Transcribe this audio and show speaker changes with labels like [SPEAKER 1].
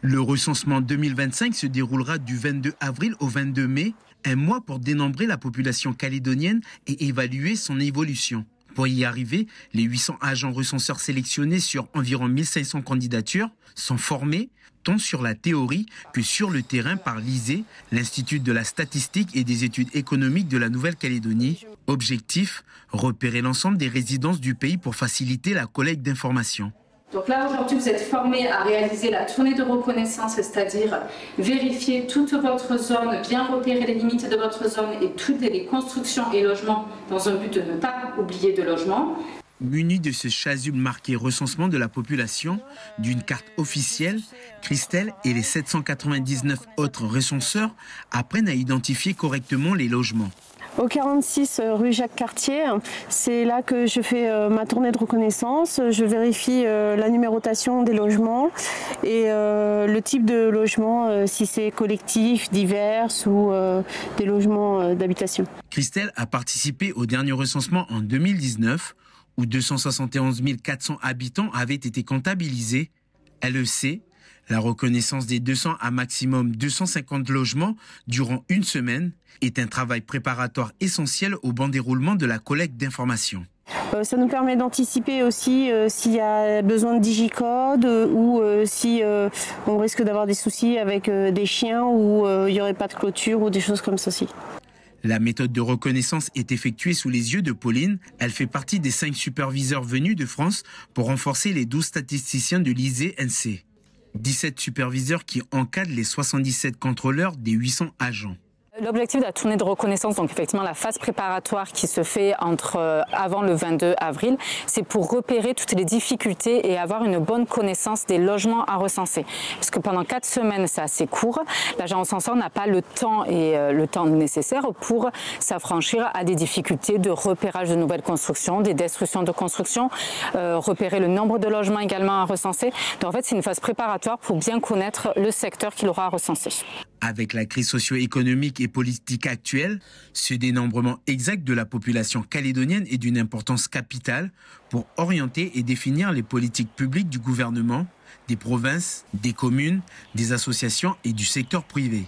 [SPEAKER 1] Le recensement 2025 se déroulera du 22 avril au 22 mai, un mois pour dénombrer la population calédonienne et évaluer son évolution. Pour y arriver, les 800 agents recenseurs sélectionnés sur environ 1500 candidatures sont formés tant sur la théorie que sur le terrain par l'ISEE, l'Institut de la statistique et des études économiques de la Nouvelle-Calédonie. Objectif, repérer l'ensemble des résidences du pays pour faciliter la collecte d'informations.
[SPEAKER 2] Donc là, aujourd'hui, vous êtes formés à réaliser la tournée de reconnaissance, c'est-à-dire vérifier toute votre zone, bien repérer les limites de votre zone et toutes les constructions et logements dans un but de ne pas oublier de logement.
[SPEAKER 1] Munis de ce chasuble marqué recensement de la population, d'une carte officielle, Christelle et les 799 autres recenseurs apprennent à identifier correctement les logements.
[SPEAKER 3] Au 46 rue Jacques-Cartier, c'est là que je fais ma tournée de reconnaissance. Je vérifie la numérotation des logements et le type de logement, si c'est collectif, divers ou des logements d'habitation.
[SPEAKER 1] Christelle a participé au dernier recensement en 2019 où 271 400 habitants avaient été comptabilisés. Elle le sait, la reconnaissance des 200 à maximum 250 logements durant une semaine est un travail préparatoire essentiel au bon déroulement de la collecte d'informations.
[SPEAKER 3] Ça nous permet d'anticiper aussi s'il y a besoin de digicode ou si on risque d'avoir des soucis avec des chiens ou il n'y aurait pas de clôture ou des choses comme ceci.
[SPEAKER 1] La méthode de reconnaissance est effectuée sous les yeux de Pauline. Elle fait partie des 5 superviseurs venus de France pour renforcer les 12 statisticiens de l'ISEE-NC. 17 superviseurs qui encadrent les 77 contrôleurs des 800 agents.
[SPEAKER 4] L'objectif de la tournée de reconnaissance, donc effectivement la phase préparatoire qui se fait avant le 22 avril, c'est pour repérer toutes les difficultés et avoir une bonne connaissance des logements à recenser. Parce que pendant 4 semaines, c'est assez court. L'agent recenseur n'a pas le temps nécessaire pour s'affranchir à des difficultés de repérage de nouvelles constructions, des destructions de constructions, repérer le nombre de logements également à recenser. Donc en fait, c'est une phase préparatoire pour bien connaître le secteur qu'il aura à recenser.
[SPEAKER 1] Avec la crise socio-économique et politique actuelle, ce dénombrement exact de la population calédonienne est d'une importance capitale pour orienter et définir les politiques publiques du gouvernement, des provinces, des communes, des associations et du secteur privé.